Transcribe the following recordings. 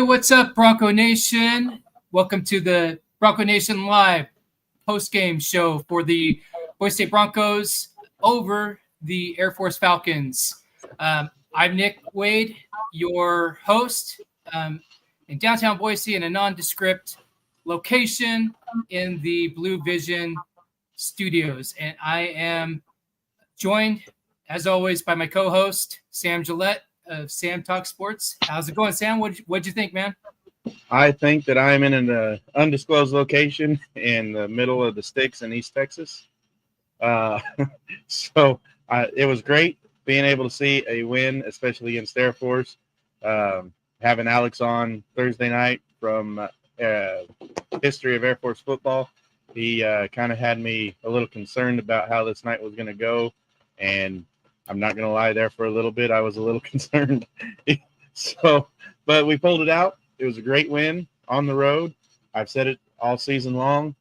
what's up, Bronco Nation? Welcome to the Bronco Nation Live post-game show for the Boise State Broncos over the Air Force Falcons. I'm Nick Wade, your host in downtown Boise in a nondescript location in the Blue Vision studios. And I am joined, as always, by my co-host, Sam Gillette of Sam Talk Sports. How's it going, Sam? What'd you think, man? I think that I'm in an undisclosed location in the middle of the sticks in East Texas. So it was great being able to see a win, especially against Air Force. Having Alex on Thursday night from History of Air Force Football, he kind of had me a little concerned about how this night was going to go. And I'm not going to lie, there for a little bit, I was a little concerned. But we pulled it out. It was a great win on the road. I've said it all season long.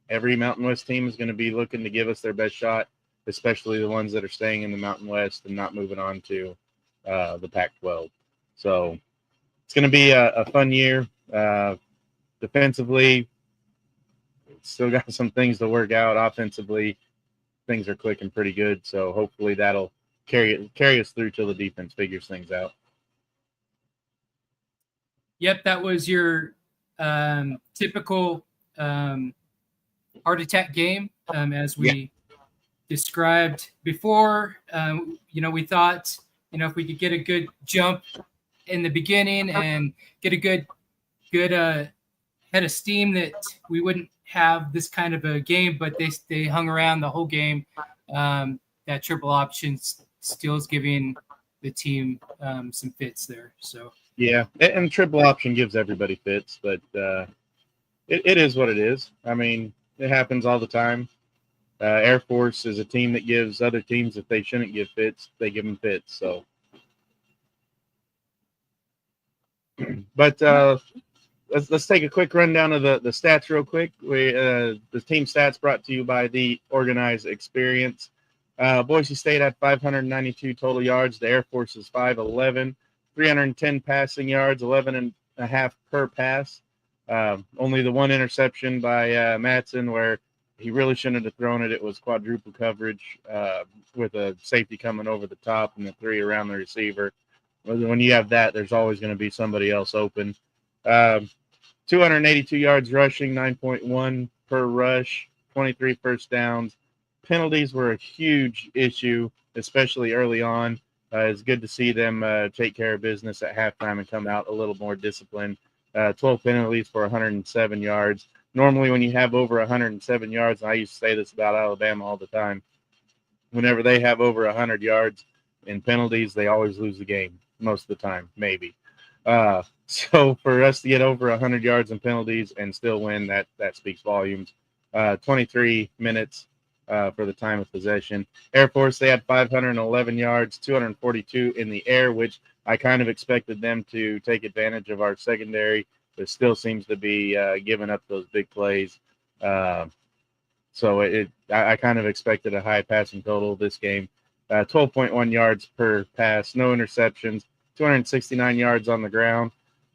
Every Mountain West team is going to be looking to give us their best shot, especially the ones that are staying in the Mountain West and not moving on to the Pac-12. So it's going to be a fun year. Defensively, still got some things to work out. Offensively, things are clicking pretty good. So hopefully that'll carry us through till the defense figures things out. Yep, that was your typical heart attack game, as we described before. We thought, if we could get a good jump in the beginning and get a good head of steam, that we wouldn't have this kind of a game. But they hung around the whole game. That triple option still is giving the team some fits there. So. Yeah, and triple option gives everybody fits, but it is what it is. I mean, it happens all the time. Air Force is a team that gives other teams, if they shouldn't give fits, they give them fits. So, but let's take a quick rundown of the stats real quick. The team stats brought to you by the Organized Experience. Boise State had 592 total yards. The Air Force is 511. 310 passing yards, 11.5 per pass. Only the one interception by Matson where he really shouldn't have thrown it. It was quadruple coverage with a safety coming over the top and the three around the receiver. When you have that, there's always going to be somebody else open. 282 yards rushing, 9.1 per rush, 23 first downs. Penalties were a huge issue, especially early on. It's good to see them take care of business at halftime and come out a little more disciplined. 12 penalties for 107 yards. Normally when you have over 107 yards, and I used to say this about Alabama all the time, whenever they have over 100 yards in penalties, they always lose the game most of the time, maybe. So for us to get over 100 yards in penalties and still win, that speaks volumes. 23 minutes. For the time of possession. Air Force, they had 511 yards, 242 in the air, which I kind of expected them to take advantage of our secondary, but still seems to be giving up those big plays. So I kind of expected a high passing total this game. 12.1 yards per pass, no interceptions, 269 yards on the ground,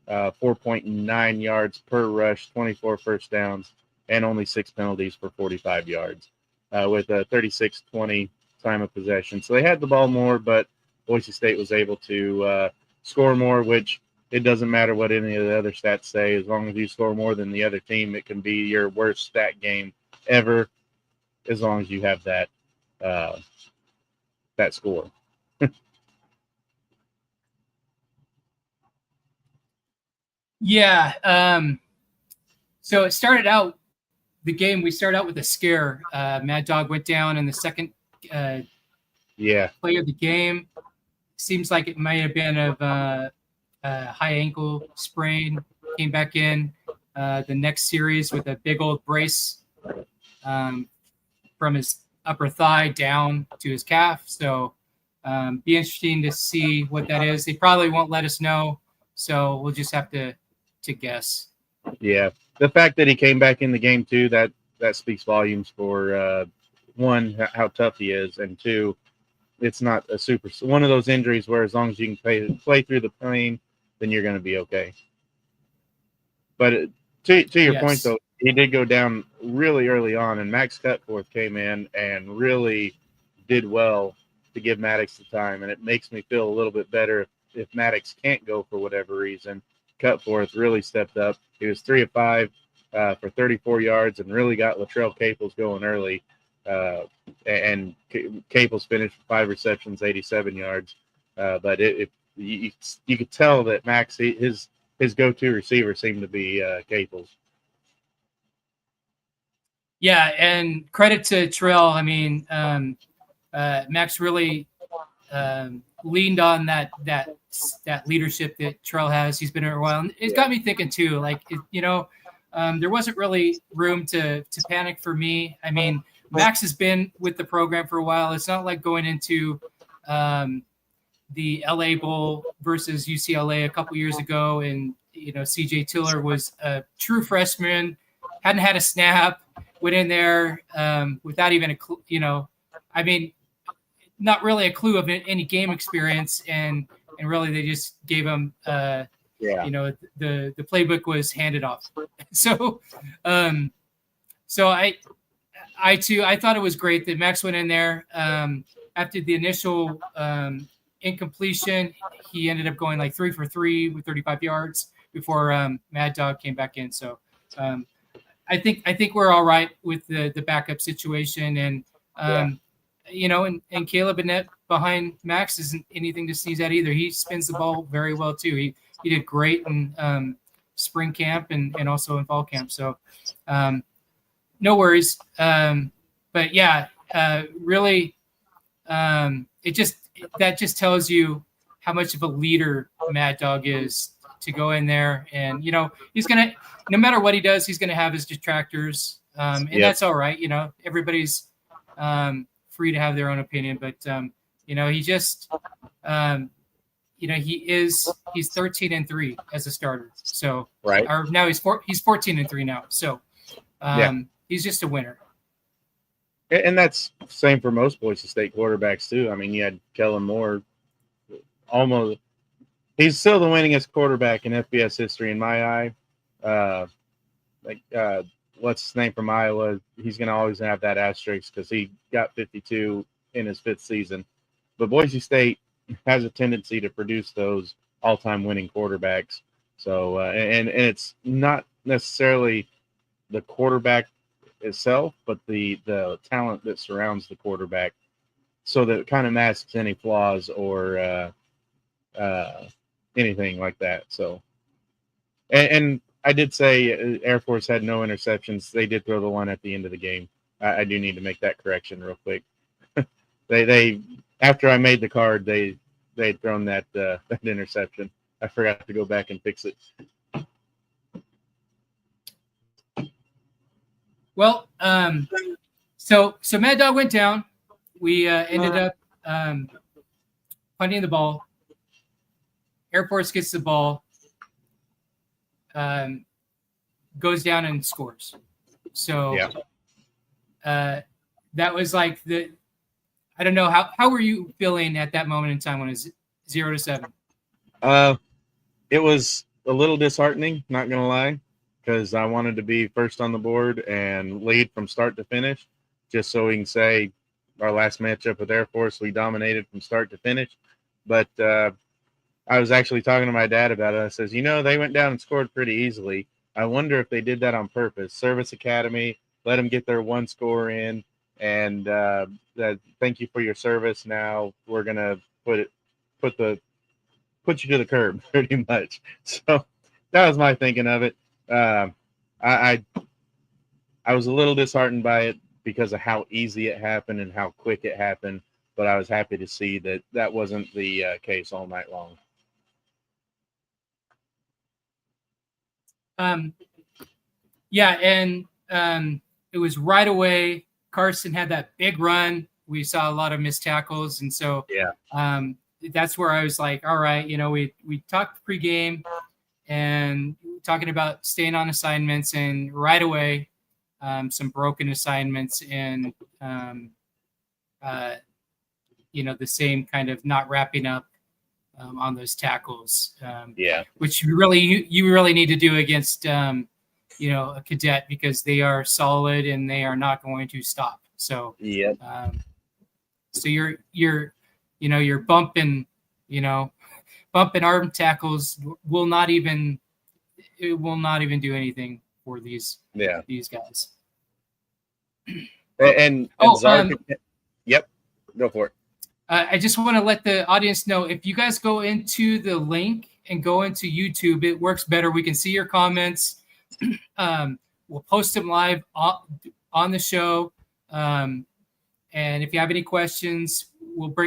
4.9 yards per rush, 24 first downs, and only 6 penalties for 45 yards. With a 36-20 time of possession. So they had the ball more, but Boise State was able to score more, which it doesn't matter what any of the other stats say. As long as you score more than the other team, it can be your worst stat game ever, as long as you have that score. Yeah. So it started out, the game, we started out with a scare. Mad Dog went down in the second play of the game. Seems like it might have been of a high ankle sprain. Came back in the next series with a big old brace from his upper thigh down to his calf. So be interesting to see what that is. They probably won't let us know, so we'll just have to guess. Yeah. The fact that he came back in the game too, that speaks volumes for one, how tough he is, and two, it's not one of those injuries where as long as you can play through the pain, then you're going to be okay. But to your point, Yes. though, he did go down really early on, and Max Cutforth came in and really did well to give Maddox the time. And it makes me feel a little bit better if Maddox can't go for whatever reason. Cutforth really stepped up. He was 3 of 5 for 34 yards and really got Latrell Caples going early. And Caples finished with 5 receptions, 87 yards. But you could tell that Max, his go-to receiver seemed to be Caples. Yeah, and credit to Terrell. I mean, Max really leaned on that leadership that Terrell has. He's been here a while, and it's got me thinking too. Like, there wasn't really room to panic for me. I mean, Max has been with the program for a while. It's not like going into the LA Bowl versus UCLA a couple years ago, and CJ Tiller was a true freshman, hadn't had a snap, went in there without even a clue, I mean, not really a clue of any game experience, and really they just gave him the playbook was handed off. So I thought it was great that Max went in there after the initial incompletion. He ended up going like 3 for 3 with 35 yards before Mad Dog came back in. So I think we're all right with the backup situation, and and Caleb Annett behind Max isn't anything to sneeze at either. He spins the ball very well too. He did great in spring camp and also in fall camp. So no worries. But yeah, really, that just tells you how much of a leader Mad Dog is to go in there, and he's gonna, no matter what he does, he's gonna have his detractors, and that's all right. Everybody's free to have their own opinion, but he just he's 13-3 as a starter. So right, or now he's 14-3 now. So he's just a winner. And that's the same for most Boise State quarterbacks too. I mean, you had Kellen Moore, almost. He's still the winningest quarterback in FBS history in my eye. What's his name from Iowa? He's going to always have that asterisk because he got 52 in his 5th season. But Boise State has a tendency to produce those all-time winning quarterbacks. So, and it's not necessarily the quarterback itself, but the talent that surrounds the quarterback, so that it kind of masks any flaws or anything like that. So, and I did say Air Force had no interceptions. They did throw the one at the end of the game. I do need to make that correction real quick. they after I made the card, they'd thrown that interception. I forgot to go back and fix it. Well, so Mad Dog went down. We ended up punting the ball. Air Force gets the ball, goes down and scores. So that was like I don't know, how were you feeling at that moment in time when it was 0-7? It was a little disheartening, not gonna lie, because I wanted to be first on the board and lead from start to finish, just so we can say our last matchup with Air Force, we dominated from start to finish. But I was actually talking to my dad about it. I says, they went down and scored pretty easily. I wonder if they did that on purpose. Service Academy, let them get their one score in, and thank you for your service. Now we're gonna put you to the curb, pretty much. So that was my thinking of it. I was a little disheartened by it because of how easy it happened and how quick it happened, but I was happy to see that wasn't the case all night long. And it was right away. Carson had that big run. We saw a lot of missed tackles, and so that's where I was like, all right, we talked pregame and talking about staying on assignments, and right away some broken assignments and the same kind of not wrapping up on those tackles. Yeah. Which you really need to do against a cadet, because they are solid and they are not going to stop. So yeah. So you're bumping arm tackles will not even do anything for these guys. And Zark, yep, go for it. I just want to let the audience know, if you guys go into the link and go into YouTube, it works better. We can see your comments. We'll post them live on the show. And if you have any questions, we'll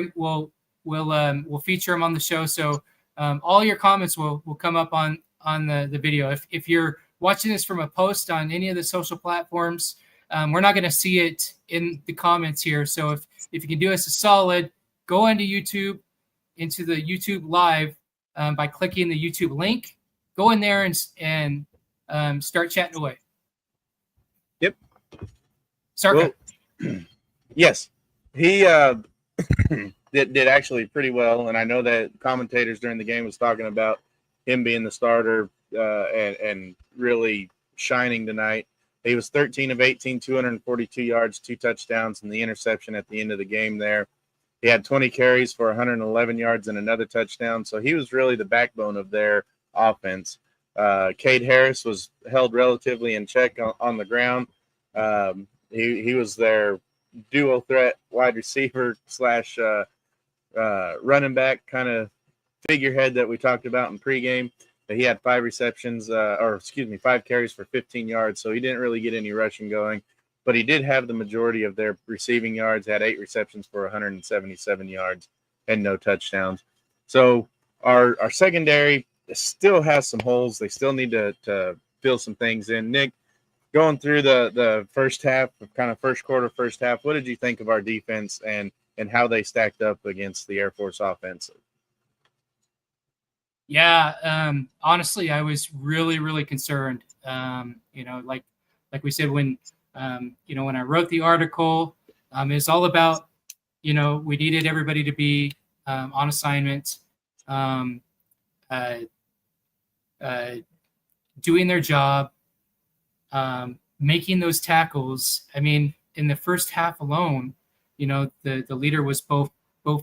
feature them on the show. So all your comments will come up on the video. If you're watching this from a post on any of the social platforms, we're not going to see it in the comments here. So if you can do us a solid, go into YouTube, into the YouTube live by clicking the YouTube link. Go in there and start chatting away. Yep. Sarka. Well, yes, he did actually pretty well, and I know that commentators during the game was talking about him being the starter and really shining tonight. He was 13 of 18, 242 yards, 2 touchdowns, and the interception at the end of the game there. He had 20 carries for 111 yards and another touchdown, so he was really the backbone of their offense. Cade Harris was held relatively in check on the ground. He was their dual threat wide receiver slash running back kind of figurehead that we talked about in pregame. He had 5 carries for 15 yards, so he didn't really get any rushing going. But he did have the majority of their receiving yards, had 8 receptions for 177 yards and no touchdowns. So our secondary still has some holes. They still need to fill some things in. Nick, going through the first half, kind of first quarter, first half, what did you think of our defense and how they stacked up against the Air Force offense? Yeah, honestly, I was really, really concerned. Like we said, when I wrote the article, it's all about, we needed everybody to be on assignment, doing their job, making those tackles. I mean, in the first half alone, the leader was Bo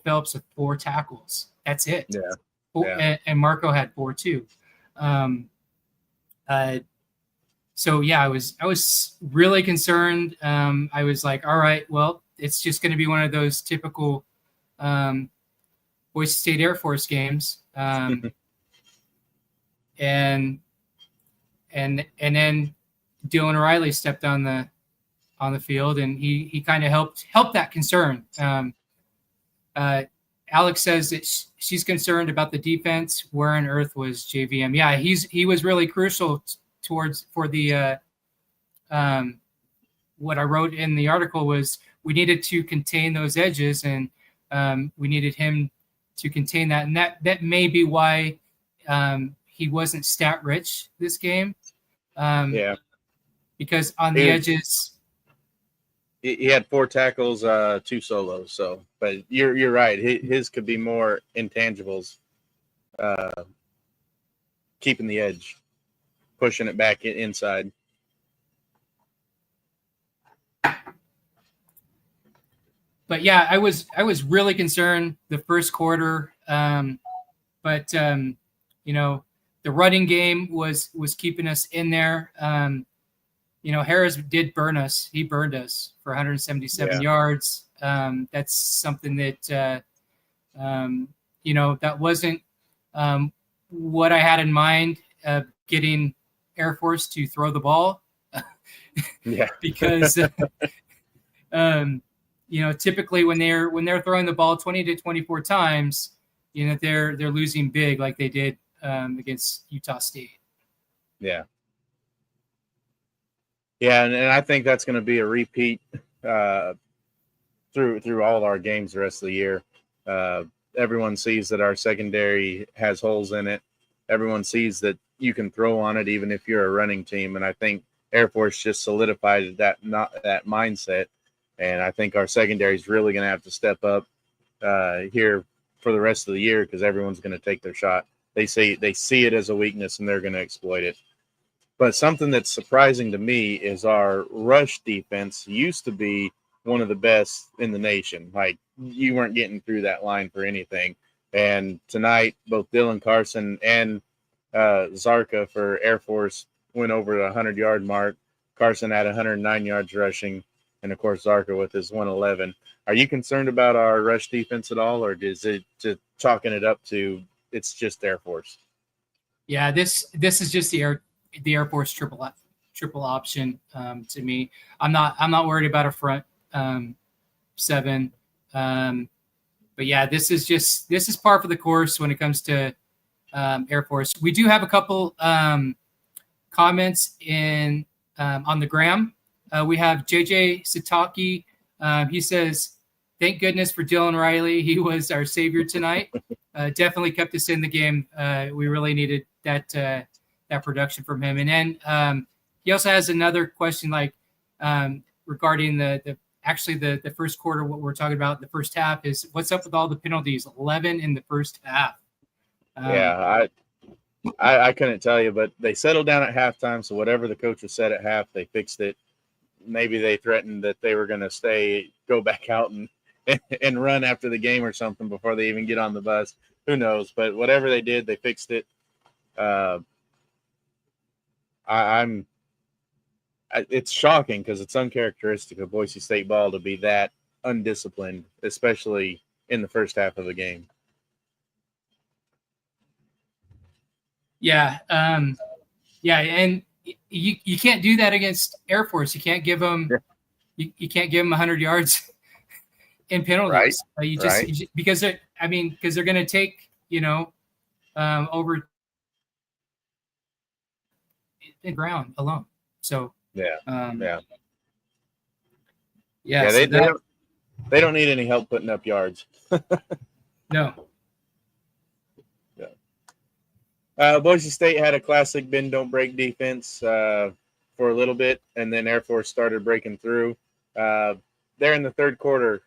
Phelps with 4 tackles. That's it. Yeah. And Marco had 4 too. So yeah, I was really concerned. I was like, all right, well, it's just going to be one of those typical Boise State Air Force games. And then Dylan O'Reilly stepped on the field, and he kind of helped that concern. Alex says that she's concerned about the defense. Where on earth was JVM? Yeah, he was really crucial for the what I wrote in the article was we needed to contain those edges, and we needed him to contain that, and that may be why he wasn't stat rich this game. Because on the edges, he had 4 tackles, 2 solos. So, but you're right. His could be more intangibles, keeping the edge, pushing it back inside. But yeah, I was really concerned the first quarter. But the running game was keeping us in there. Harris did burn us. He burned us for 177 yards. That's something that that wasn't what I had in mind, getting Air Force to throw the ball. Yeah. Because typically when they're throwing the ball 20 to 24 times, they're losing big, like they did against Utah State. Yeah. Yeah, and I think that's going to be a repeat through all our games the rest of the year. Everyone sees that our secondary has holes in it. Everyone sees that you can throw on it even if you're a running team, and I think Air Force just solidified that mindset. And I think our secondary is really going to have to step up here for the rest of the year because everyone's going to take their shot. They see it as a weakness and they're going to exploit it. But something that's surprising to me is our rush defense used to be one of the best in the nation. Like, you weren't getting through that line for anything. And tonight, both Dylan Carson and Zarka for Air Force went over the 100-yard mark. Carson had 109 yards rushing, and, of course, Zarka with his 111. Are you concerned about our rush defense at all, or is it just chalking it up to it's just Air Force? Yeah, this is just the Air Force triple option to me. I'm not worried about a front seven. But yeah, this is par for the course when it comes to Air Force. We do have a couple comments in on the gram. We have JJ Sataki. He says, "Thank goodness for Dylan Riley. He was our savior tonight. Definitely kept us in the game. We really needed that production from him." And then he also has another question, like regarding the first quarter. What we're talking about, the first half, is what's up with all the penalties? 11 in the first half. I couldn't tell you, but they settled down at halftime. So whatever the coaches said at half, they fixed it. Maybe they threatened that they were going to go back out and run after the game or something before they even get on the bus. Who knows? But whatever they did, they fixed it. It's shocking because it's uncharacteristic of Boise State ball to be that undisciplined, especially in the first half of the game. Yeah. And you can't do that against Air Force. You can't give them you can't give them 100 yards in penalties. Right. Because they're going to take, over in ground alone. So they don't need any help putting up yards. No. Boise State had a classic bend don't break defense for a little bit, and then Air Force started breaking through. There in the third quarter,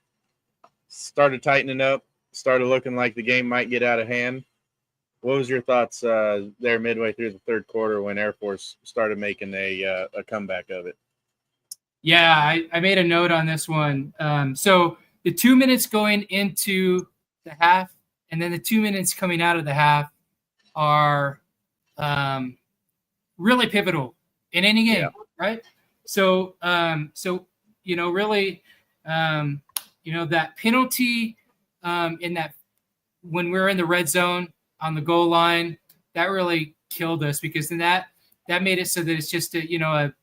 started tightening up, started looking like the game might get out of hand. What was your thoughts there midway through the third quarter when Air Force started making a comeback of it? Yeah, I made a note on this one. So the 2 minutes going into the half and then the 2 minutes coming out of the half are really pivotal in any game, right? So, really, that penalty in that when we're in the red zone on the goal line, that really killed us because then that made it so that it's just Mad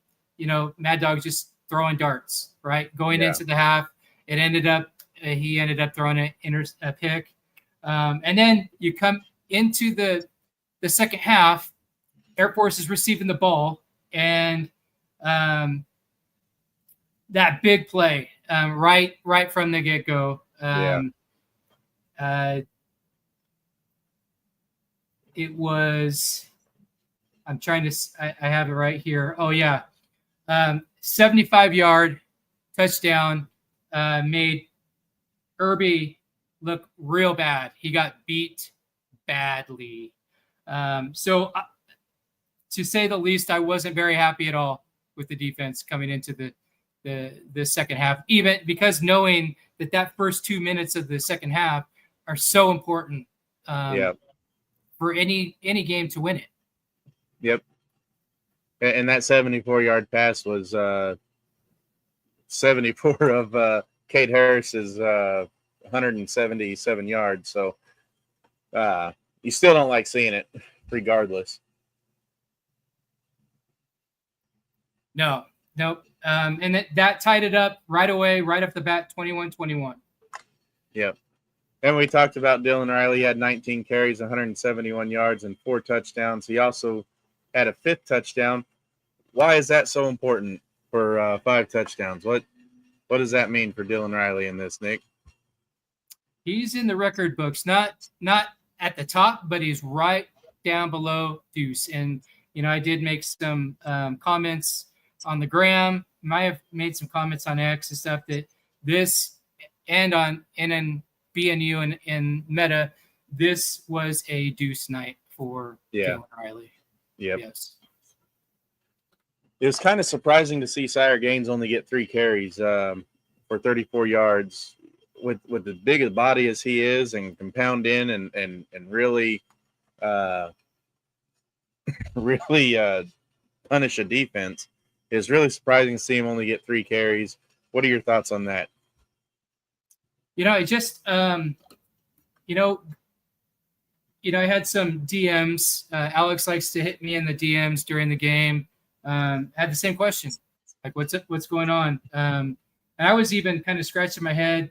Dog just throwing darts, right? Going into the half, it ended up he ended up throwing a pick, and then you come into the second half, Air Force is receiving the ball, and that big play right from the get-go. It was – I have it right here. Oh, yeah. 75-yard touchdown made Irby look real bad. He got beat badly. So to say the least, I wasn't very happy at all with the defense coming into the second half, even because knowing that first 2 minutes of the second half are so important for any game to win it. Yep. And that 74-yard pass was 74 of Kate Harris's 177 yards. So you still don't like seeing it regardless. No. And that tied it up right away, right off the bat, 21-21. Yep. And we talked about Dylan Riley. He had 19 carries, 171 yards, and 4 touchdowns. He also had a 5th touchdown. Why is that so important for 5 touchdowns? What does that mean for Dylan Riley in this, Nick? He's in the record books, not at the top, but he's right down below Deuce. And, I did make some comments on the gram. Might have made some comments on X and stuff that this and BNU and Meta, this was a deuce night for Dylan Riley. Yep. Yes. It was kind of surprising to see Sire Gaines only get 3 carries for 34 yards with the big a body as he is, and compound in and really punish a defense. It's really surprising to see him only get 3 carries. What are your thoughts on that? It just I had some DMs. Alex likes to hit me in the DMs during the game. Had the same question, like what's going on? And I was even kind of scratching my head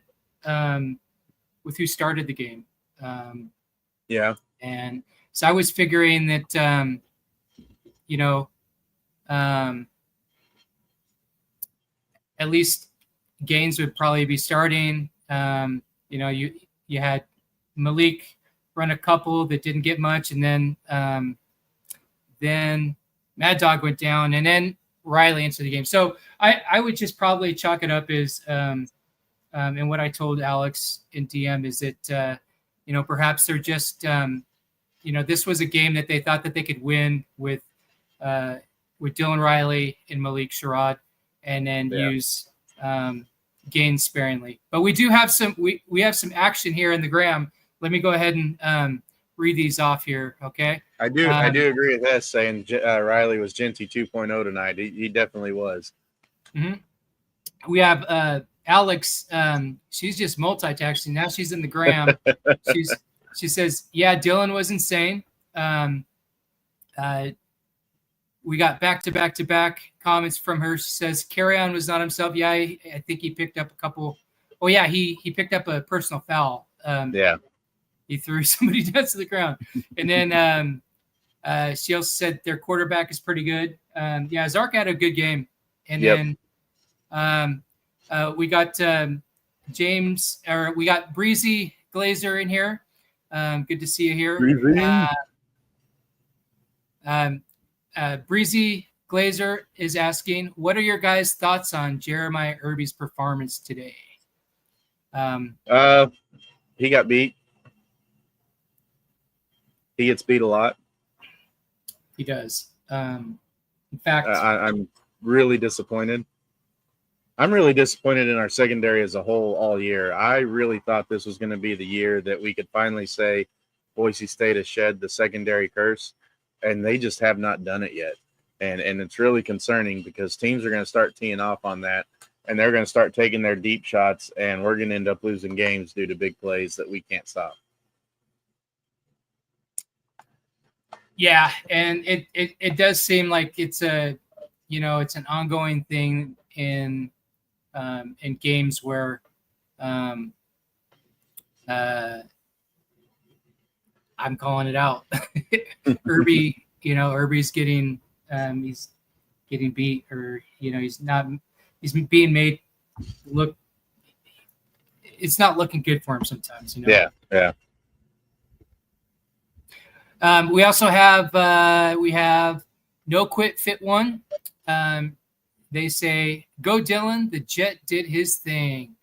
with who started the game. And so I was figuring that at least Gaines would probably be starting. You had Malik run a couple that didn't get much, and then Mad Dog went down, and then Riley into the game. So I would just probably chalk it up as and what I told Alex in DM is that perhaps they're just this was a game that they thought that they could win with Dylan Riley and Malik Sherrod, and then use Gaines sparingly. But we do have we have some action here in the Graham. Let me go ahead and read these off here, okay? I do agree with this, saying Riley was Genty 2.0 tonight. He definitely was. Mm-hmm. We have Alex. She's just multitasking. Now she's in the Graham. She says, yeah, Dylan was insane. We got back-to-back comments from her. She says, Carry-On was not himself. Yeah, I think he picked up a couple. Oh, yeah, he picked up a personal foul. He threw somebody down to the ground. And then she also said their quarterback is pretty good. Zark had a good game. And then we got we got Breezy Glazer in here. Good to see you here. Breezy Glazer is asking, what are your guys' thoughts on Jeremiah Irby's performance today? He got beat. He gets beat a lot. He does. In fact, I'm really disappointed. I'm really disappointed in our secondary as a whole all year. I really thought this was going to be the year that we could finally say Boise State has shed the secondary curse, and they just have not done it yet. And it's really concerning because teams are going to start teeing off on that, and they're going to start taking their deep shots, and we're going to end up losing games due to big plays that we can't stop. Yeah, and it does seem like it's it's an ongoing thing in games where I'm calling it out. Irby's getting he's getting beat, or he's being made look. It's not looking good for him sometimes. Yeah. We also have No Quit Fit One. They say, go Dylan, the Jet did his thing.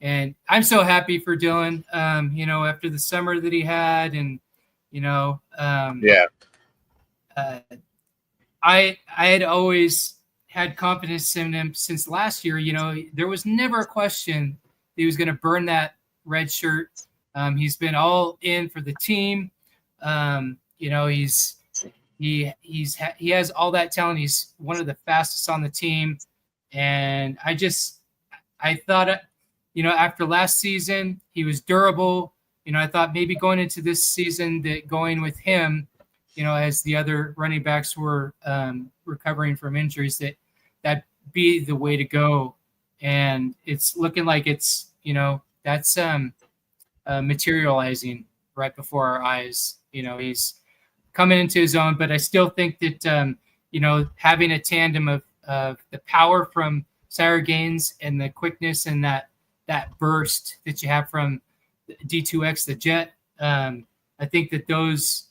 And I'm so happy for Dylan, after the summer that he had. And, I had always had confidence in him since last year. There was never a question that he was going to burn that red shirt. He's been all in for the team. He has all that talent. He's one of the fastest on the team. And I thought, after last season, he was durable. I thought maybe going into this season that going with him, as the other running backs were recovering from injuries, that'd be the way to go. And it's looking like it's, that's materializing right before our eyes. He's coming into his own, but I still think that, having a tandem of the power from Sire Gaines and the quickness and that burst that you have from D2X, the Jet, I think that those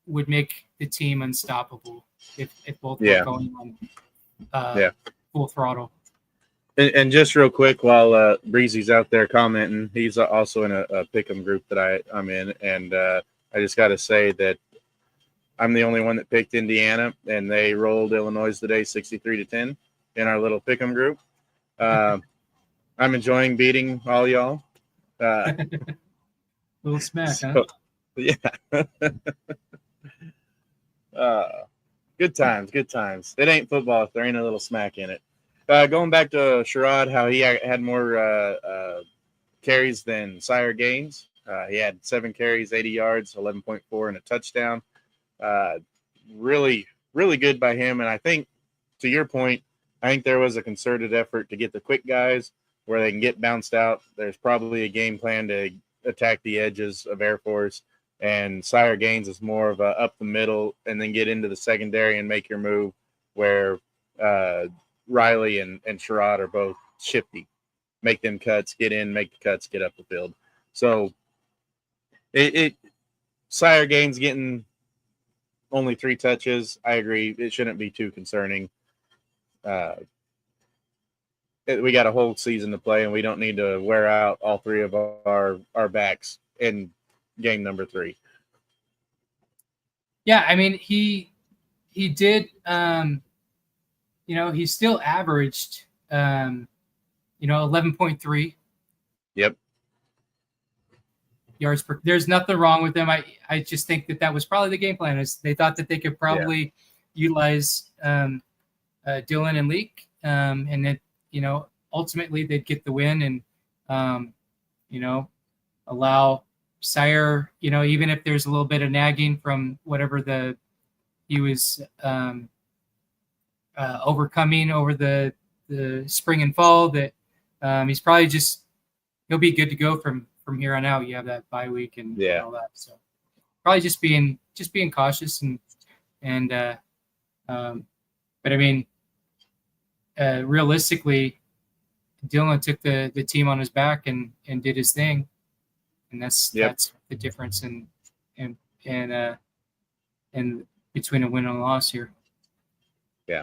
would make the team unstoppable if both were going on full throttle. And just real quick, while Breezy's out there commenting, he's also in a pick'em group that I'm in, and I just got to say that I'm the only one that picked Indiana, and they rolled Illinois today, 63-10, in our little pick'em group. I'm enjoying beating all y'all. Little smack, so, huh? Yeah. Good times, good times. It ain't football if there ain't a little smack in it. Going back to Sherrod, how he had more carries than Sire Gaines. He had 7 carries, 80 yards, 11.4, and a touchdown. Really, really good by him. And I think, to your point, I think there was a concerted effort to get the quick guys where they can get bounced out. There's probably a game plan to attack the edges of Air Force. And Sire Gaines is more of a up the middle and then get into the secondary and make your move, where Riley and Sherrod are both shifty. Make them cuts, get in, make the cuts, get up the field. So Sire Gaines getting only 3 touches. I agree. It shouldn't be too concerning. We got a whole season to play, and we don't need to wear out all 3 of our backs in game number 3. Yeah, I mean, he did, he still averaged, 11.3. Yep. Yards per. There's nothing wrong with them. I just think that was probably the game plan. Is they thought that they could probably utilize Dylan and Leak, and that ultimately they'd get the win and allow Sire, even if there's a little bit of nagging from whatever he was overcoming over the spring and fall, that he's probably he'll be good to go from here on out. You have that bye week and all that, so probably just being cautious but I mean, realistically, Dylan took the team on his back and did his thing, and that's the difference in between a win and a loss here. Yeah.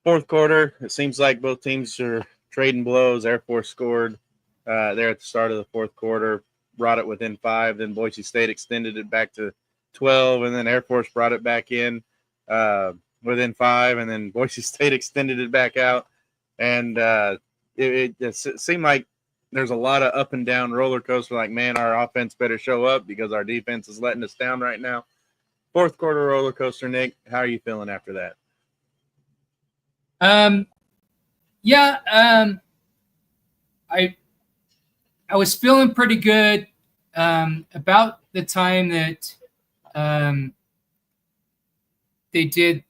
Fourth quarter, it seems like both teams are trading blows. Air Force scored there at the start of the fourth quarter, brought it within 5. Then Boise State extended it back to 12, and then Air Force brought it back in within 5, and then Boise State extended it back out. And it seemed like there's a lot of up and down roller coaster. Like, man, our offense better show up because our defense is letting us down right now. Fourth quarter roller coaster, Nick. How are you feeling after that? I was feeling pretty good about the time that they did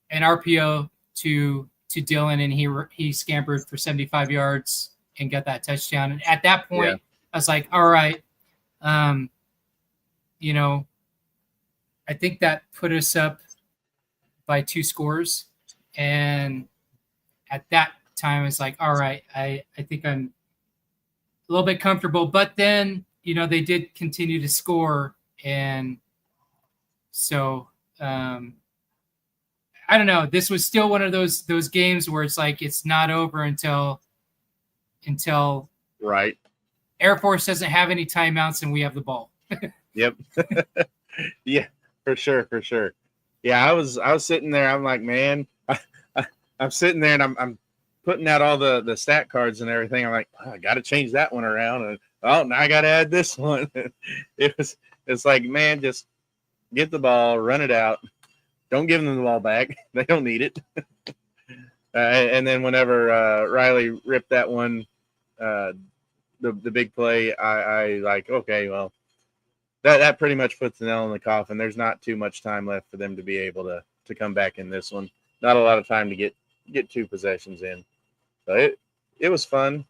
an RPO to Dylan, and he scampered for 75 yards and got that touchdown. And at that point, I was like, all right, I think that put us up by 2 scores. And at that time, it's like, all right, I think I'm a little bit comfortable. But then, they did continue to score. And so, I don't know. This was still one of those games where it's like it's not over until right. Air Force doesn't have any timeouts and we have the ball. Yep. Yeah, for sure. Yeah, I was sitting there. I'm like, man, I'm sitting there and I'm putting out all the stat cards and everything. I'm like, I got to change that one around, and now I got to add this one. It's like, man, just get the ball, run it out. Don't give them the ball back. They don't need it. And then whenever Riley ripped that one, the big play, I like, okay, well, that pretty much puts the nail in the coffin. There's not too much time left for them to be able to come back in this one. Not a lot of time to get 2 possessions in. So it was fun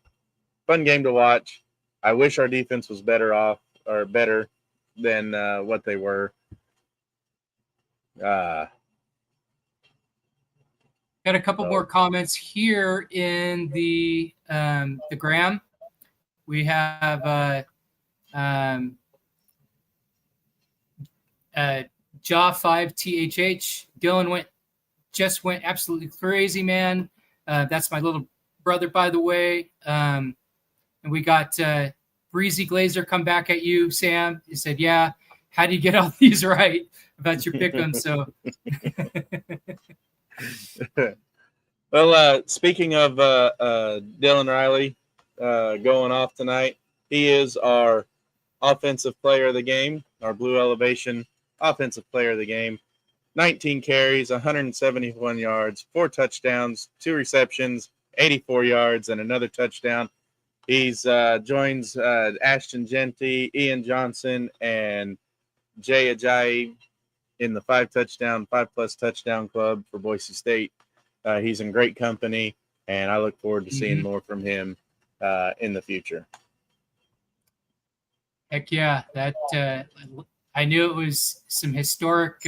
game to watch. I wish our defense was better than what they were. Got a couple more comments here in the gram. We have Jaw5THH. Dylan went absolutely crazy, man. That's my little brother, by the way. And we got Breezy Glazer come back at you, Sam. He said, yeah, how do you get all these right about your pick'em? So, well, speaking of Dylan Riley going off tonight, he is our offensive player of the game, our Blue Elevation offensive player of the game. 19 carries, 171 yards, 4 touchdowns, 2 receptions, 84 yards, and another touchdown. He's joins Ashton Genty, Ian Johnson, and Jay Ajayi in the 5+ touchdown club for Boise State. He's in great company, and I look forward to seeing more from him in the future. Heck yeah, that I knew it was some historic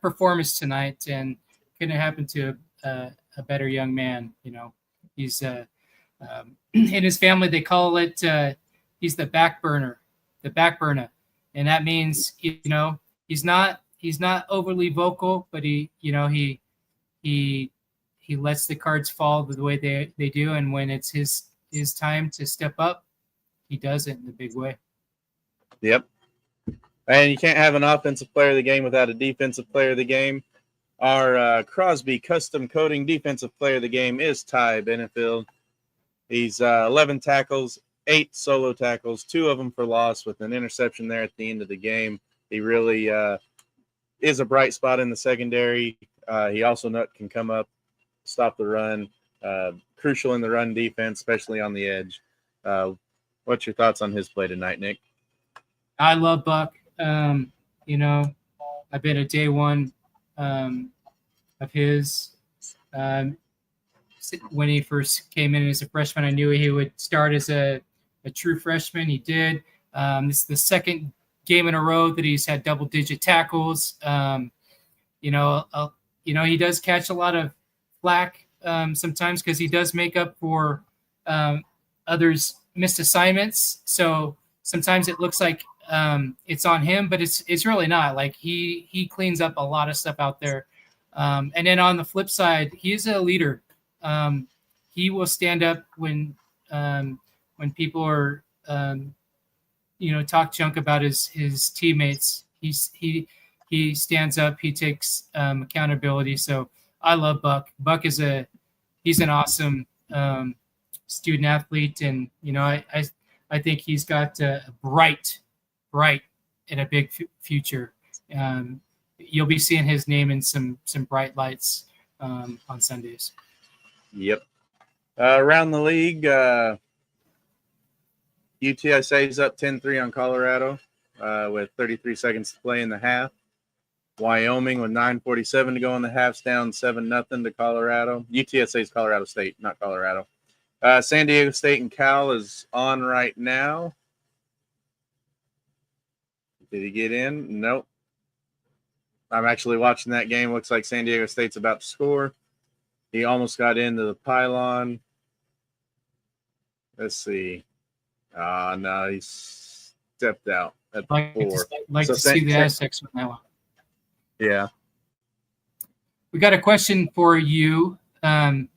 performance tonight, and couldn't happen to a better young man. You know, he's in his family they call it he's the back burner, and that means he's not overly vocal, but he lets the cards fall the way they do, and when it's his time to step up, he does it in a big way. Yep. And you can't have an offensive player of the game without a defensive player of the game. Our Crosby Custom Coating defensive player of the game is Ty Benefield. He's 11 tackles, 8 solo tackles, 2 of them for loss with an interception there at the end of the game. He really is a bright spot in the secondary. He also can come up, stop the run, crucial in the run defense, especially on the edge. What's your thoughts on his play tonight, Nick? I love Buck. I've been a day one of his. When he first came in as a freshman, I knew he would start as a true freshman. He did. This is the second game in a row that he's had double-digit tackles. He does catch a lot of flack sometimes because he does make up for others' missed assignments. So sometimes it looks like it's on him, but it's really not. Like he cleans up a lot of stuff out there. And then on the flip side, he's a leader. He will stand up when people are talk junk about his teammates. He stands up. He takes accountability. So I love Buck. Buck he's an awesome student athlete, and I think he's got a bright and a big future. You'll be seeing his name in some bright lights on Sundays. Yep. Around the league, UTSA is up 10-3 on Colorado with 33 seconds to play in the half. Wyoming with 9:47 to go in the half's down 7-0 to Colorado. UTSA is Colorado State, not Colorado. San Diego State and Cal is on right now. Did he get in? Nope. I'm actually watching that game. Looks like San Diego State's about to score. He almost got into the pylon. Let's see. No, he stepped out at 4. To see the Aztecs with that one. Yeah. We got a question for you from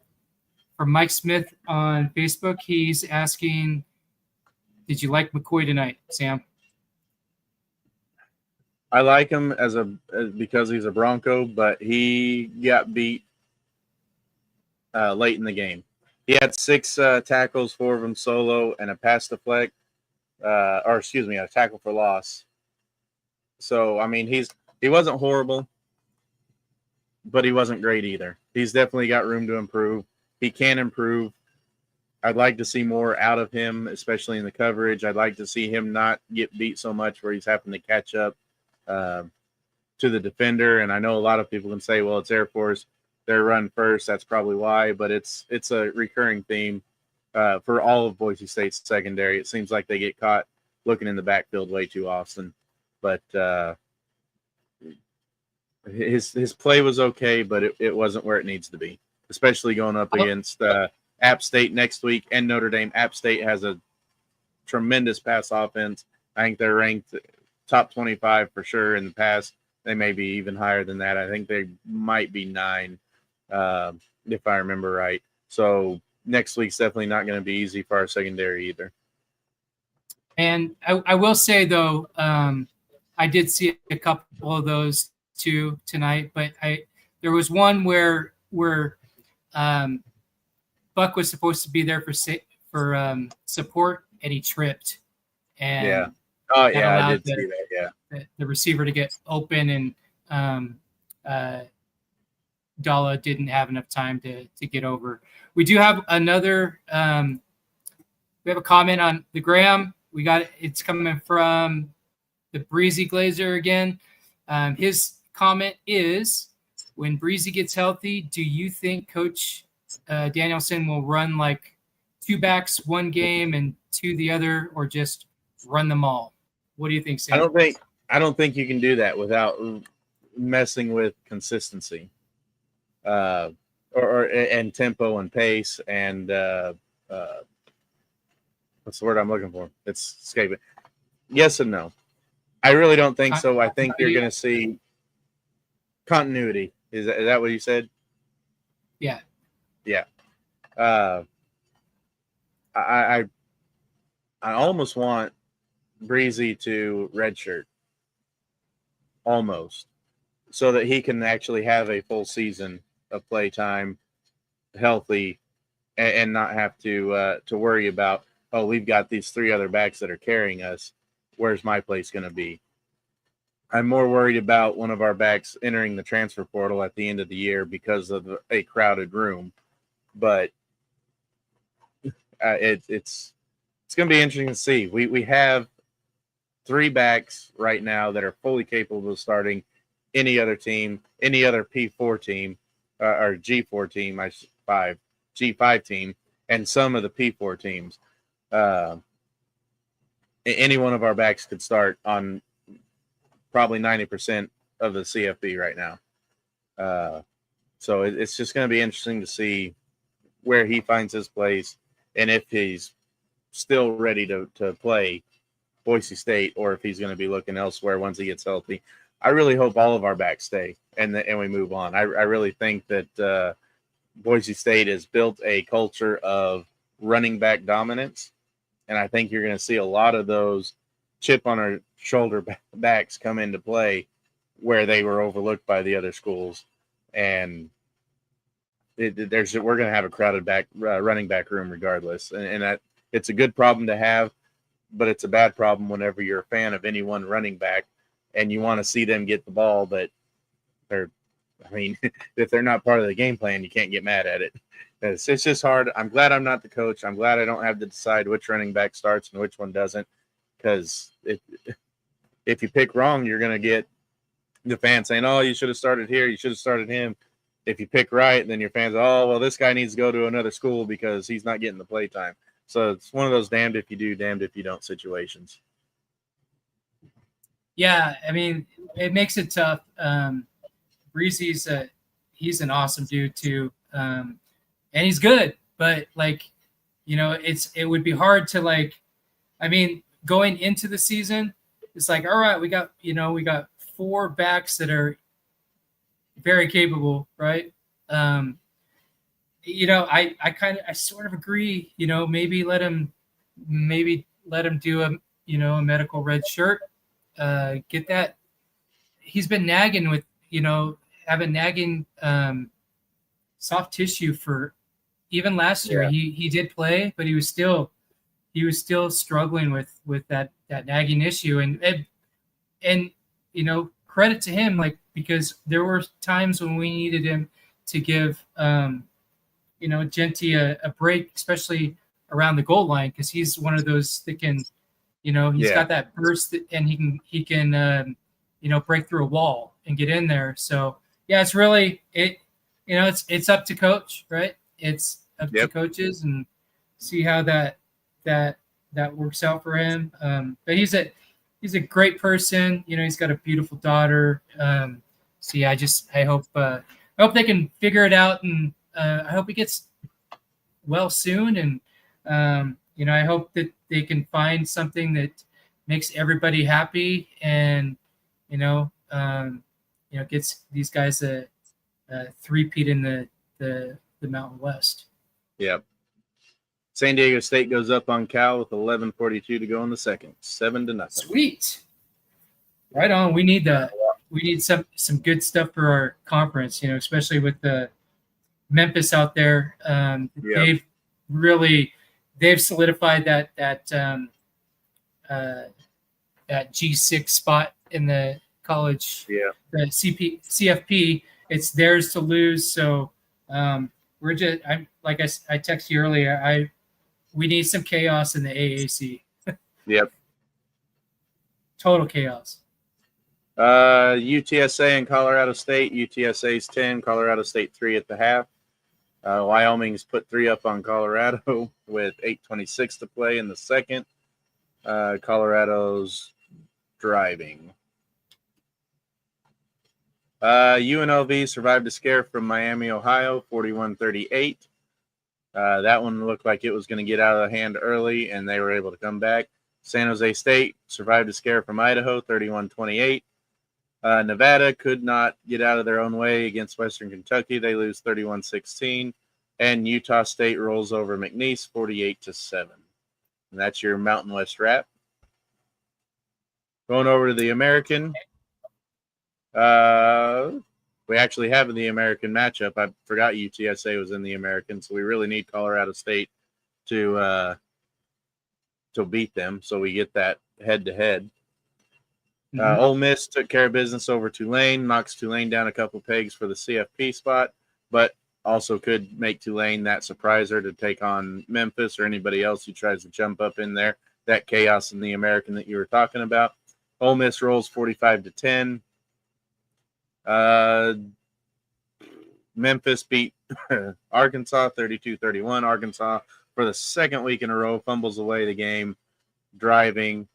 Mike Smith on Facebook. He's asking, did you like McCoy tonight, Sam? I like him because he's a Bronco, but he got beat late in the game. He had 6 tackles, 4 of them solo, and a pass deflect, a tackle for loss. So, I mean, he wasn't horrible, but he wasn't great either. He's definitely got room to improve. He can improve. I'd like to see more out of him, especially in the coverage. I'd like to see him not get beat so much where he's having to catch up to the defender. And I know a lot of people can say, well, it's Air Force. They're run first. That's probably why. But it's a recurring theme for all of Boise State's secondary. It seems like they get caught looking in the backfield way too often. But his play was okay, but it wasn't where it needs to be, especially going up against App State next week and Notre Dame. App State has a tremendous pass offense. I think they're ranked top 25 for sure in the pass. They may be even higher than that. I think they might be 9 if I remember right. So next week's definitely not going to be easy for our secondary either. And I will say, though, I did see a couple of those too tonight, but there was one where Buck was supposed to be there for support, and he tripped, and Yeah. Oh, that yeah, I allowed did see that. Yeah. the receiver to get open, and Dalla didn't have enough time to get over. We do have another. We have a comment on the Graham. It's coming from the Breezy Glazer again. His comment is, when Breezy gets healthy, do you think Coach Danielson will run like 2 backs one game and 2 the other, or just run them all? What do you think, Sam? I don't think you can do that without messing with consistency, and tempo and pace and what's the word I'm looking for? It's escaping. Yes and no. I really don't think so. I think you're going to see continuity. Is that what you said? Yeah. Yeah. I almost want Breezy to redshirt, almost, so that he can actually have a full season of play time, healthy, and not have to worry about, oh, we've got these 3 other backs that are carrying us. Where's my place going to be? I'm more worried about one of our backs entering the transfer portal at the end of the year because of a crowded room. But it's going to be interesting to see. We have 3 backs right now that are fully capable of starting any other team, any other P4 team, or G4 team, G5 team, and some of the P4 teams. Any one of our backs could start on probably 90% of the CFB right now. So it's just going to be interesting to see where he finds his place and if he's still ready to play Boise State, or if he's going to be looking elsewhere once he gets healthy. I really hope all of our backs stay and we move on. I really think that Boise State has built a culture of running back dominance, and I think you're going to see a lot of those chip on our shoulder backs come into play where they were overlooked by the other schools. And we're going to have a crowded running back room regardless. And that it's a good problem to have, but it's a bad problem whenever you're a fan of any one running back and you want to see them get the ball, but if they're not part of the game plan, you can't get mad at it. It's just hard. I'm glad I'm not the coach. I'm glad I don't have to decide which running back starts and which one doesn't, because if you pick wrong, you're going to get the fans saying, oh, you should have started here, you should have started him. If you pick right, then your fans, oh, well, this guy needs to go to another school because he's not getting the play time. So it's one of those damned if you do, damned if you don't situations. Yeah, I mean, it makes it tough. Breezy's he's an awesome dude too, and he's good. But it would be hard to going into the season. It's like, all right, we got 4 backs that are very capable, right? I sort of agree. Maybe let him do a medical red shirt. Get that. He's been nagging with having nagging soft tissue for even last year. Yeah. He did play, but he was still struggling with that nagging issue, and credit to him, because there were times when we needed him to give Genty a break, especially around the goal line, because he's one of those that can, he's got that burst and he can break through a wall and get in there. So yeah, it's really it's up to coach, right? It's up to coaches and see how that works out for him. But he's a great person. He's got a beautiful daughter. So yeah, I hope they can figure it out, and I hope he gets well soon. And I hope that they can find something that makes everybody happy, and gets these guys a three-peat in the the Mountain West. Yep. San Diego State goes up on Cal with 11:42 to go in the second, 7-0. Sweet. Right on. We need that. We need some good stuff for our conference, especially with the Memphis out there. Yep. They've solidified that G6 spot in the college, Yeah. the CFP. It's theirs to lose. So we're just, I texted you earlier. We need some chaos in the AAC. Yep. Total chaos. UTSA and Colorado State. UTSA's 10, Colorado State 3 at the half. Wyoming's put 3 up on Colorado with 8:26 to play in the second. Colorado's driving. UNLV survived a scare from Miami, Ohio, 41-38. That one looked like it was going to get out of hand early, and they were able to come back. San Jose State survived a scare from Idaho, 31-28. Nevada could not get out of their own way against Western Kentucky. They lose 31-16. And Utah State rolls over McNeese, 48-7. And that's your Mountain West wrap. Going over to the American. We actually have the American matchup. I forgot UTSA was in the American, so we really need Colorado State to beat them, so we get that head-to-head. Ole Miss took care of business over Tulane, knocks Tulane down a couple pegs for the CFP spot, but also could make Tulane that surpriser to take on Memphis or anybody else who tries to jump up in there. That chaos in the American that you were talking about. Ole Miss rolls 45-10. Memphis beat Arkansas 32-31. Arkansas, for the second week in a row, fumbles away the game, driving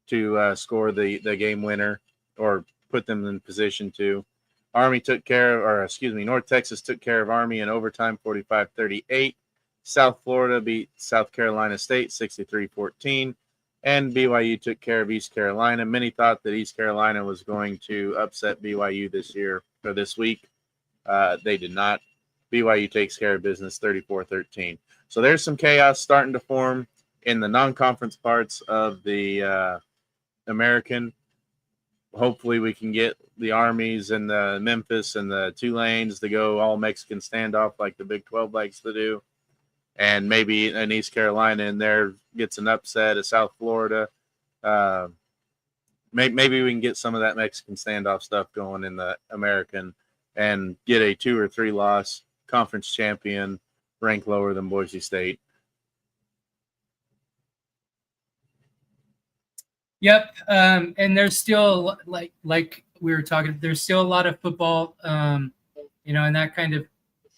to score the game winner or put them in position to. North Texas took care of Army in overtime, 45-38. South Florida beat South Carolina State 63-14. And BYU took care of East Carolina. Many thought that East Carolina was going to upset BYU this week. They did not. BYU takes care of business 34-13. So there's some chaos starting to form in the non-conference parts of the American. Hopefully we can get the Armies and the Memphis and the Tulanes to go all Mexican standoff like the Big 12 likes to do. And maybe an East Carolina in there gets an upset, a South Florida. Maybe we can get some of that Mexican standoff stuff going in the American and get a 2 or 3 loss conference champion ranked lower than Boise State. Yep. And there's still, like we were talking, there's still a lot of football, and that kind of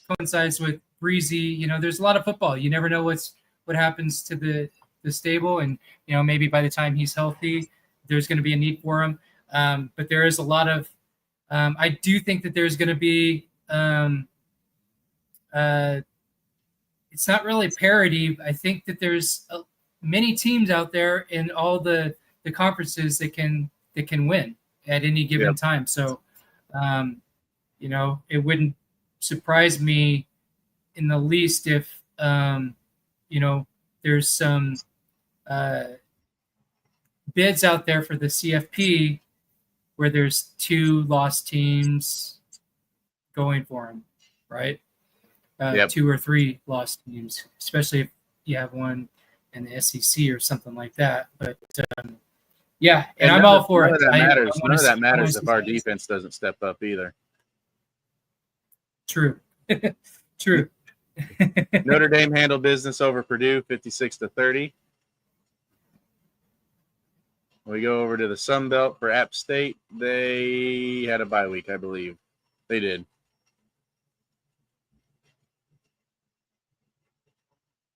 coincides with Breezy. There's a lot of football. You never know what happens to the stable, and maybe by the time he's healthy, there's going to be a need for him. But there is a lot of I do think that there's going to be it's not really parity. I think that there's many teams out there in all the conferences that can win at any given time. So it wouldn't surprise me in the least if there's some bids out there for the CFP where there's 2 lost teams going for them, right? 2 or 3 lost teams, especially if you have one in the SEC or something like that. But and I'm all for it. None of that matters if our defense doesn't step up either. True. True. Notre Dame handled business over Purdue, 56-30. We go over to the Sun Belt for App State. They had a bye week, I believe. They did.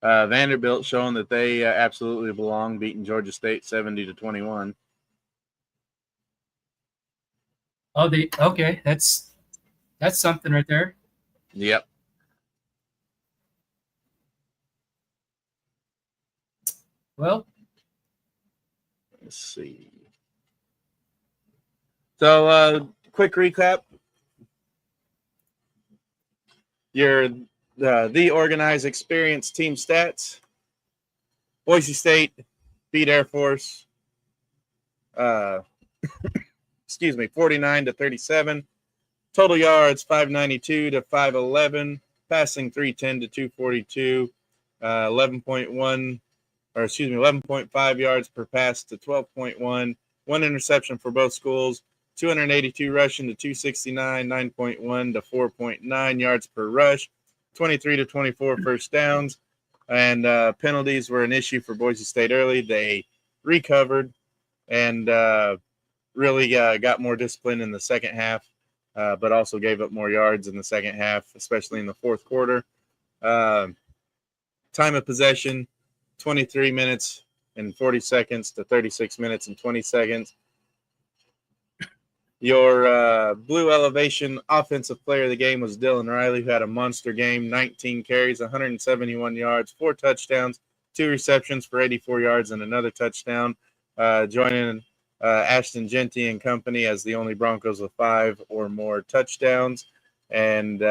Vanderbilt showing that they absolutely belong, beating Georgia State 70-21. Oh, okay. That's something right there. Yep. Well, let's see. So, quick recap. Your the organized, experienced team stats. Boise State beat Air Force. 49-37. Total yards 592 to 511. Passing 310 to 242. 11.5 yards per pass to 12.1. One interception for both schools. 282 rushing to 269. 9.1 to 4.9 yards per rush. 23 to 24 first downs. And penalties were an issue for Boise State early. They recovered and really got more discipline in the second half, but also gave up more yards in the second half, especially in the fourth quarter. Time of possession, 23 minutes and 40 seconds to 36 minutes and 20 seconds. Your Blue Elevation offensive player of the game was Dylan Riley, who had a monster game, 19 carries, 171 yards, 4 touchdowns, 2 receptions for 84 yards, and another touchdown, joining Ashton Genty and company as the only Broncos with 5 or more touchdowns. And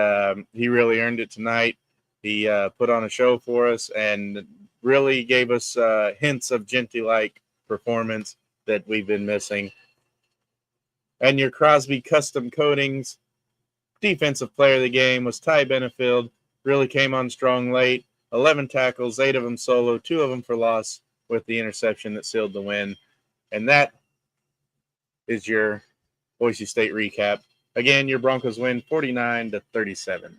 he really earned it tonight. He put on a show for us and really gave us hints of Genty-like performance that we've been missing. And your Crosby Custom Coatings defensive player of the game was Ty Benefield. Really came on strong late. 11 tackles, 8 of them solo, 2 of them for loss with the interception that sealed the win. And that is your Boise State recap. Again, your Broncos win 49-37.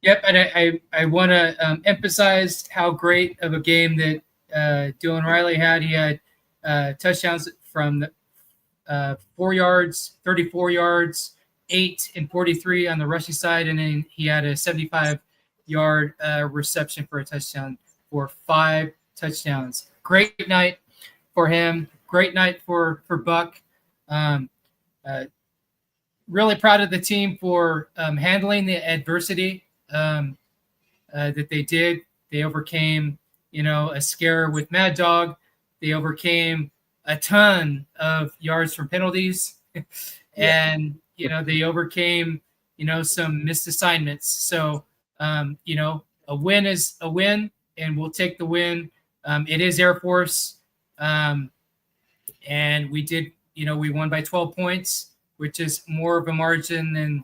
Yep, and I want to emphasize how great of a game that Dylan Riley had. He had touchdowns from 4 yards, 34 yards, 8 and 43 on the rushing side, and then he had a 75-yard reception for a touchdown for 5 touchdowns. Great night for him. Great night for Buck. Really proud of the team for handling the adversity that they did. They overcame, a scare with Mad Dog. They overcame a ton of yards from penalties, and they overcame some missed assignments. So a win is a win, and we'll take the win. It is Air Force, and we did. We won by 12 points, which is more of a margin than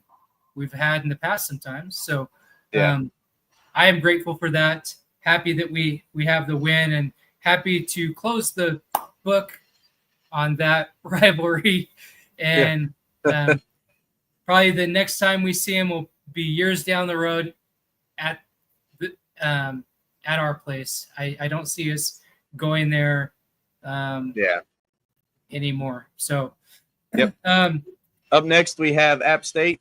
we've had in the past sometimes. So I am grateful for that. Happy that we have the win, and happy to close the book on that rivalry. And probably the next time we see him will be years down the road at our place. I don't see us going there anymore. So up next we have App State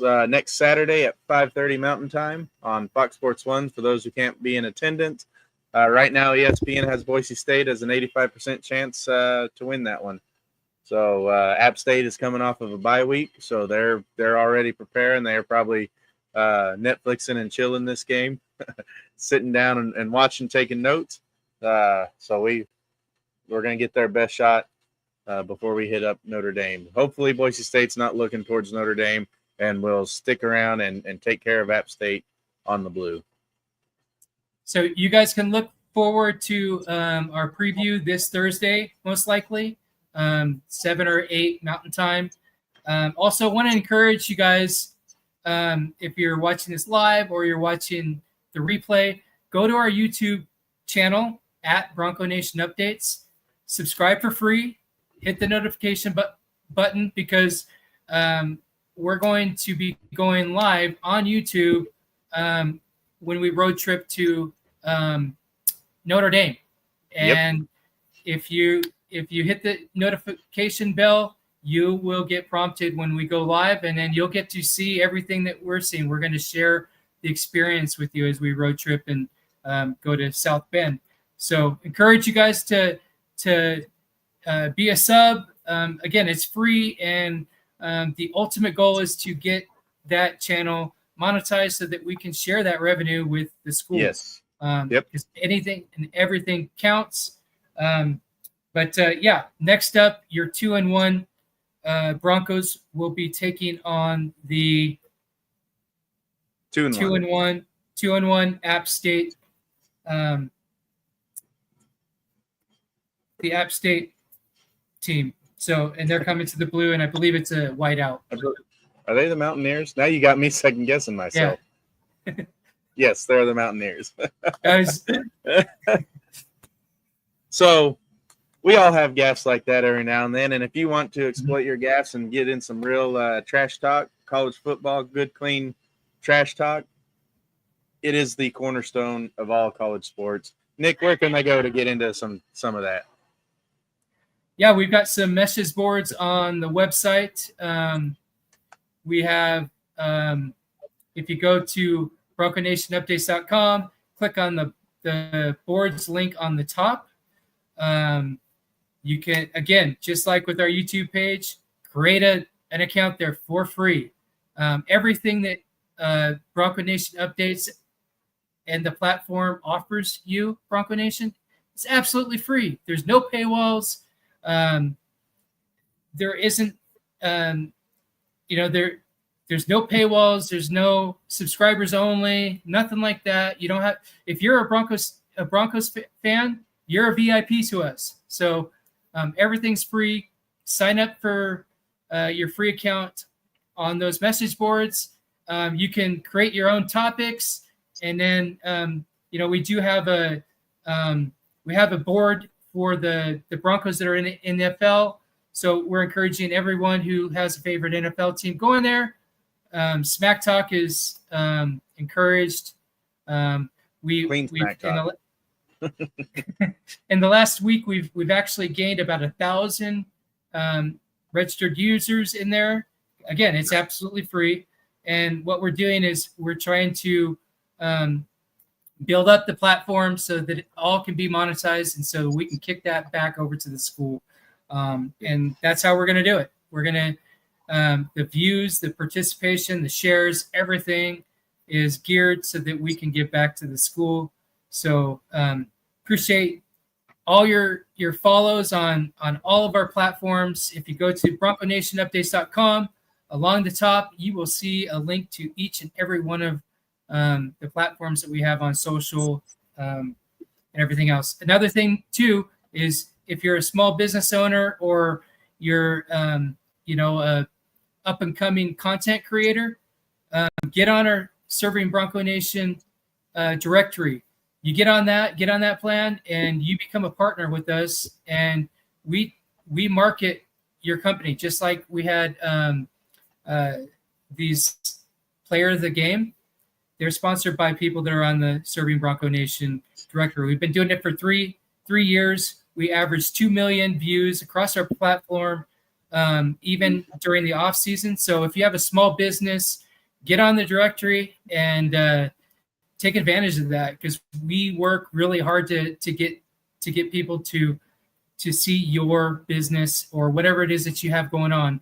next Saturday at 5:30 Mountain Time on Fox Sports 1 for those who can't be in attendance. Right now, ESPN has Boise State as an 85% chance to win that one. So App State is coming off of a bye week, so they're already preparing. They're probably Netflixing and chilling this game, sitting down and watching, taking notes. So we're going to get their best shot before we hit up Notre Dame. Hopefully, Boise State's not looking towards Notre Dame, and will stick around and take care of App State on the blue. So you guys can look forward to our preview this Thursday, most likely, 7 or 8 Mountain Time. Also want to encourage you guys, if you're watching this live or you're watching the replay, go to our YouTube channel at Bronco Nation Updates. Subscribe for free. Hit the notification button because we're going to be going live on YouTube when we road trip to Notre Dame. And if you hit the notification bell, you will get prompted when we go live, and then you'll get to see everything that we're seeing. We're going to share the experience with you as we road trip and go to South Bend. So encourage you guys to be a sub. Again, it's free, and the ultimate goal is to get that channel monetized so that we can share that revenue with the school. Yes. Because anything and everything counts. But next up, your 2-1 Broncos will be taking on the 2 and 1, 2 and 1. App State, the App State team. So, and they're coming to the blue, and I believe it's a whiteout. Are they the Mountaineers? Now you got me second guessing myself. Yeah. Yes, they're the Mountaineers. Guys, so we all have gaffes like that every now and then. And if you want to exploit your gaffes and get in some real trash talk, college football, good, clean trash talk, it is the cornerstone of all college sports. Nick, where can they go to get into some of that? Yeah, we've got some message boards on the website. We have, if you go to BroncoNationUpdates.com, click on the boards link on the top. You can, again, just like with our YouTube page, create an account there for free. Everything that Bronco Nation Updates and the platform offers you, Bronco Nation, is absolutely free. There's no paywalls. There isn't, there's no paywalls. There's no subscribers only, nothing like that. You don't have, if you're a Broncos fan, you're a VIP to us. So everything's free. Sign up for your free account on those message boards. You can create your own topics, and then we do have a board for the Broncos that are in the NFL. So we're encouraging everyone who has a favorite NFL team, go in there. Smack talk is encouraged. Clean smack talk. In the last week, we've actually gained about 1,000 registered users in there. Again, it's absolutely free. And what we're doing is we're trying to build up the platform so that it all can be monetized, and so we can kick that back over to the school. And that's how we're going to do it. We're going to, the views, the participation, the shares, everything is geared so that we can give back to the school. So appreciate all your follows on all of our platforms. If you go to BroncoNationUpdates.com, along the top, you will see a link to each and every one of the platforms that we have on social and everything else. Another thing, too, is if you're a small business owner or you're, a up-and-coming content creator, get on our Serving Bronco Nation directory. You get on that plan, and you become a partner with us, and we market your company just like we had these Player of the Game. They're sponsored by people that are on the Serving Bronco Nation directory. We've been doing it for three years. We averaged 2 million views across our platform, even during the off season. So if you have a small business, get on the directory and take advantage of that, because we work really hard to get people to see your business or whatever it is that you have going on,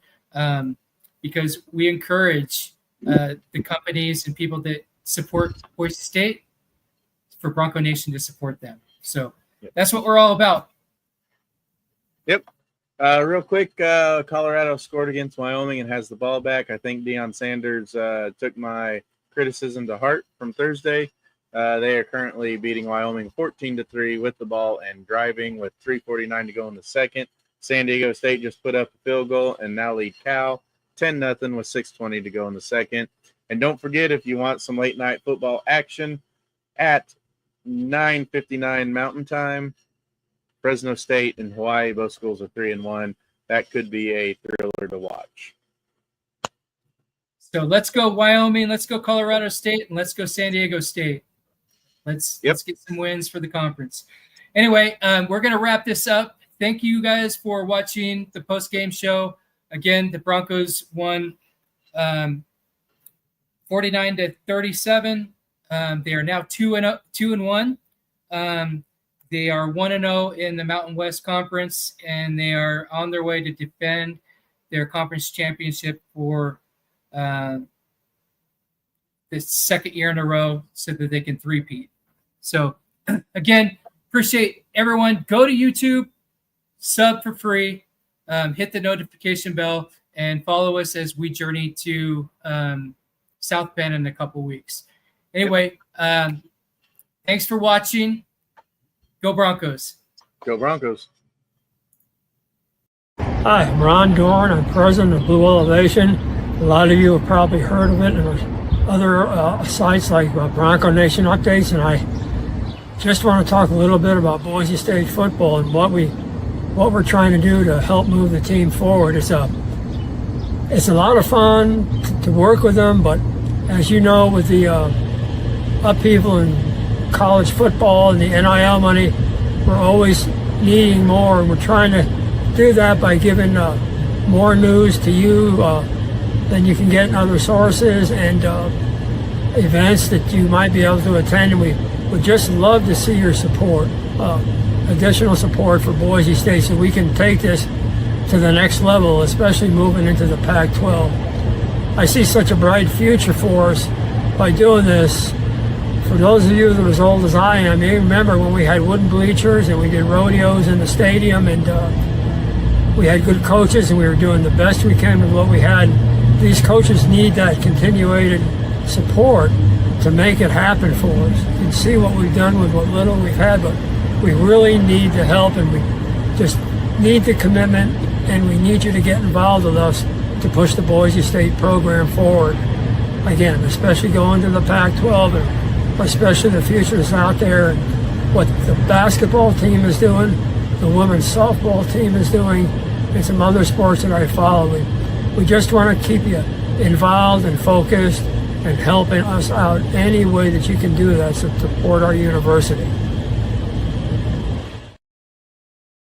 because we encourage the companies and people that support Boise State for Bronco Nation to support them. So that's what we're all about. Yep. Real quick, Colorado scored against Wyoming and has the ball back. I think Deion Sanders took my criticism to heart from Thursday. They are currently beating Wyoming 14-3 with the ball and driving with 3:49 to go in the second. San Diego State just put up a field goal and now lead Cal 10-0 with 6:20 to go in the second. And don't forget, if you want some late night football action at 9:59 Mountain Time, Fresno State and Hawaii, both schools are 3-1. That could be a thriller to watch. So let's go Wyoming, let's go Colorado State, and let's go San Diego State. Let's get some wins for the conference. Anyway, we're going to wrap this up. Thank you guys for watching the post-game show. Again, the Broncos won 49-37. They are now 2-1. They are 1-0 in the Mountain West Conference, and they are on their way to defend their conference championship for the second year in a row so that they can three-peat. So, again, appreciate everyone. Go to YouTube, sub for free, hit the notification bell, and follow us as we journey to South Bend in a couple weeks. Anyway, thanks for watching. Go Broncos. Go Broncos. Hi, I'm Ron Dorn. I'm president of Blue Elevation. A lot of you have probably heard of it in other sites like Bronco Nation Updates, and I just want to talk a little bit about Boise State football and what we're trying to do to help move the team forward. It's a lot of fun to work with them, but as you know, with the upheaval in college football and the NIL money, we're always needing more, and we're trying to do that by giving more news to you than you can get in other sources, and events that you might be able to attend. And we would just love to see your support, additional support for Boise State, so we can take this to the next level, especially moving into the Pac-12. I see such a bright future for us by doing this. For those of you that are as old as I am, you remember when we had wooden bleachers and we did rodeos in the stadium, and we had good coaches and we were doing the best we can with what we had. These coaches need that continuated support to make it happen for us. You can see what we've done with what little we've had, but we really need the help, and we just need the commitment, and we need you to get involved with us to push the Boise State program forward. Again, especially going to the Pac-12, and especially the future that's out there, and what the basketball team is doing, the women's softball team is doing, and some other sports that I follow. We just want to keep you involved and focused and helping us out any way that you can do that to support our university.